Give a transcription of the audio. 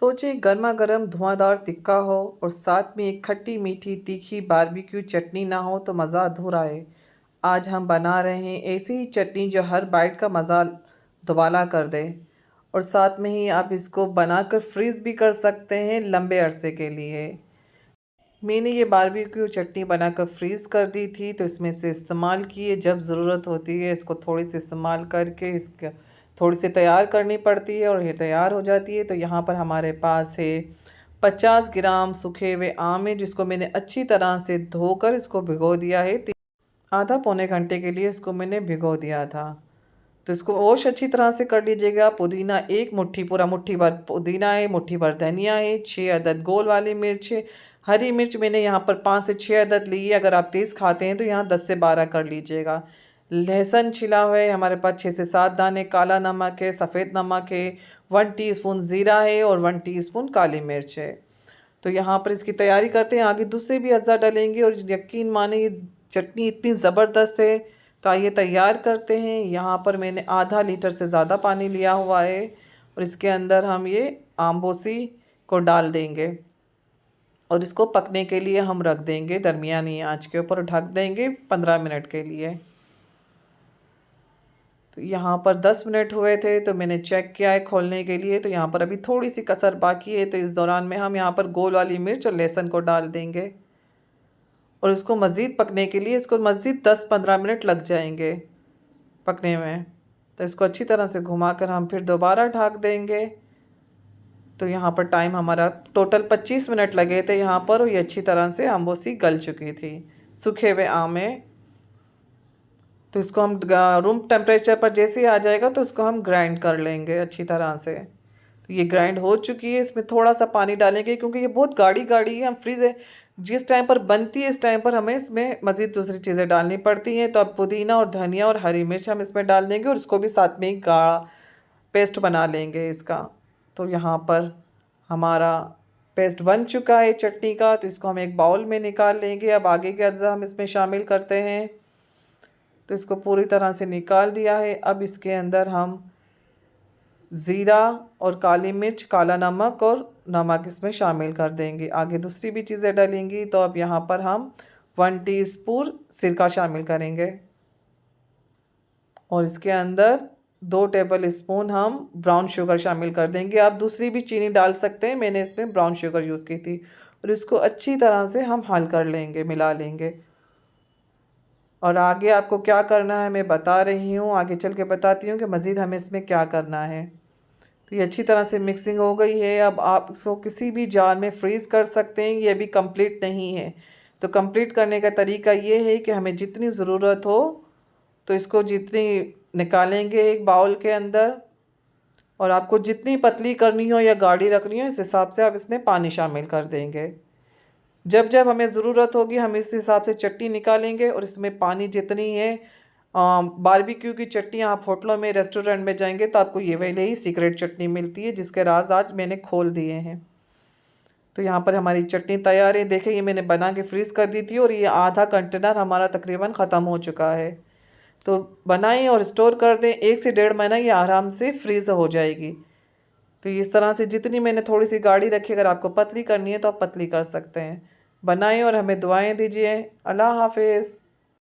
सोचिए गर्मा गर्म धुआंधार तिक्का हो और साथ में एक खट्टी मीठी तीखी बारबेक्यू चटनी ना हो तो मज़ा अधूरा है। आज हम बना रहे हैं ऐसी ही चटनी जो हर बाइट का मज़ा दुबाला कर दे। और साथ में ही आप इसको बनाकर फ्रीज़ भी कर सकते हैं लंबे अरसे के लिए। मैंने ये बारबेक्यू चटनी बनाकर फ्रीज़ कर दी थी तो इसमें से इस्तेमाल किए जब ज़रूरत होती है इसको थोड़ी सी इस्तेमाल करके इसका थोड़ी सी तैयार करनी पड़ती है और ये तैयार हो जाती है। तो यहाँ पर हमारे पास है 50 ग्राम सूखे हुए आम है जिसको मैंने अच्छी तरह से धोकर इसको भिगो दिया है। आधा पौने घंटे के लिए इसको मैंने भिगो दिया था। तो इसको वॉश अच्छी तरह से कर लीजिएगा। पुदीना एक मुट्ठी, पूरा मुट्ठी भर पुदीना है, मुट्ठी भर धनिया है, 6 अदद गोल वाली मिर्च है। हरी मिर्च मैंने यहाँ पर 5 से 6 अदद ली है। अगर आप तेज़ खाते हैं तो यहाँ 10 से 12 कर लीजिएगा। लहसुन छिला हुआ है हमारे पास 6 से 7 दाने, काला नमक है, सफ़ेद नमक है, 1 टीस्पून ज़ीरा है और 1 टीस्पून काली मिर्च है। तो यहाँ पर इसकी तैयारी करते हैं। आगे दूसरे भी अज़ा डलेंगे और यकीन माने ये चटनी इतनी ज़बरदस्त है। तो आइए तैयार करते हैं। यहाँ पर मैंने आधा लीटर से ज़्यादा पानी लिया हुआ है और इसके अंदर हम ये आमबोसी को डाल देंगे और इसको पकने के लिए हम रख देंगे दरमियानी आंच के ऊपर, ढक देंगे 15 मिनट के लिए। तो यहाँ पर 10 मिनट हुए थे तो मैंने चेक किया है खोलने के लिए, तो यहाँ पर अभी थोड़ी सी कसर बाकी है। तो इस दौरान में हम यहाँ पर गोल वाली मिर्च और लहसुन को डाल देंगे और इसको मज़ीद पकने के लिए इसको मज़ीद 10-15 मिनट लग जाएंगे पकने में। तो इसको अच्छी तरह से घुमाकर हम फिर दोबारा ढक देंगे। तो यहाँ पर टाइम हमारा टोटल 25 मिनट लगे थे यहाँ पर और ये अच्छी तरह से आमबोसी गल चुकी थी सूखे हुए आम में। तो इसको हम रूम टेम्परेचर पर जैसे ही आ जाएगा तो इसको हम ग्राइंड कर लेंगे अच्छी तरह से। तो ये ग्राइंड हो चुकी है। इसमें थोड़ा सा पानी डालेंगे क्योंकि ये बहुत गाढ़ी गाढ़ी है। हम फ्रीज है जिस टाइम पर बनती है इस टाइम पर हमें इसमें मज़ीद दूसरी चीज़ें डालनी पड़ती हैं। तो अब पुदीना और धनिया और हरी मिर्च हम इसमें डाल देंगे और इसको भी साथ में ही गाढ़ा पेस्ट बना लेंगे इसका। तो यहाँ पर हमारा पेस्ट बन चुका है चटनी का। तो इसको हम एक बाउल में निकाल लेंगे। अब आगे के अज्जा हम इसमें शामिल करते हैं। तो इसको पूरी तरह से निकाल दिया है। अब इसके अंदर हम ज़ीरा और काली मिर्च, काला नमक और नमक इसमें शामिल कर देंगे। आगे दूसरी भी चीज़ें डालेंगी। तो अब यहाँ पर हम 1 टीस्पून सिरका शामिल करेंगे और इसके अंदर 2 टेबल स्पून हम ब्राउन शुगर शामिल कर देंगे। आप दूसरी भी चीनी डाल सकते हैं, मैंने इसमें ब्राउन शुगर यूज़ की थी। और इसको अच्छी तरह से हम हल कर लेंगे, मिला लेंगे। और आगे आपको क्या करना है मैं बता रही हूँ, आगे चल के बताती हूँ कि मज़ीद हमें इसमें क्या करना है। तो ये अच्छी तरह से मिक्सिंग हो गई है। अब आप इसको किसी भी जार में फ्रीज़ कर सकते हैं। ये अभी कंप्लीट नहीं है। तो कंप्लीट करने का तरीका ये है कि हमें जितनी ज़रूरत हो तो इसको जितनी निकालेंगे एक बाउल के अंदर, और आपको जितनी पतली करनी हो या गाढ़ी रखनी हो इस हिसाब से आप इसमें पानी शामिल कर देंगे। जब जब हमें ज़रूरत होगी हम इस हिसाब से चटनी निकालेंगे और इसमें पानी जितनी है। बारबेक्यू की चटनी आप होटलों में, रेस्टोरेंट में जाएंगे तो आपको ये वाली ही सीक्रेट चटनी मिलती है जिसके राज आज मैंने खोल दिए हैं। तो यहाँ पर हमारी चटनी तैयार है। देखिए ये मैंने बना के फ्रीज़ कर दी थी और ये आधा कंटेनर हमारा तकरीबन ख़त्म हो चुका है। तो बनाएं और स्टोर कर दें, 1 से 1.5 महीना ये आराम से फ्रीज़ हो जाएगी। तो इस तरह से जितनी मैंने थोड़ी सी गाढ़ी रखी, अगर आपको पतली करनी है तो आप पतली कर सकते हैं। बनाएं और हमें दुआएं दीजिए। अल्लाह हाफिज़।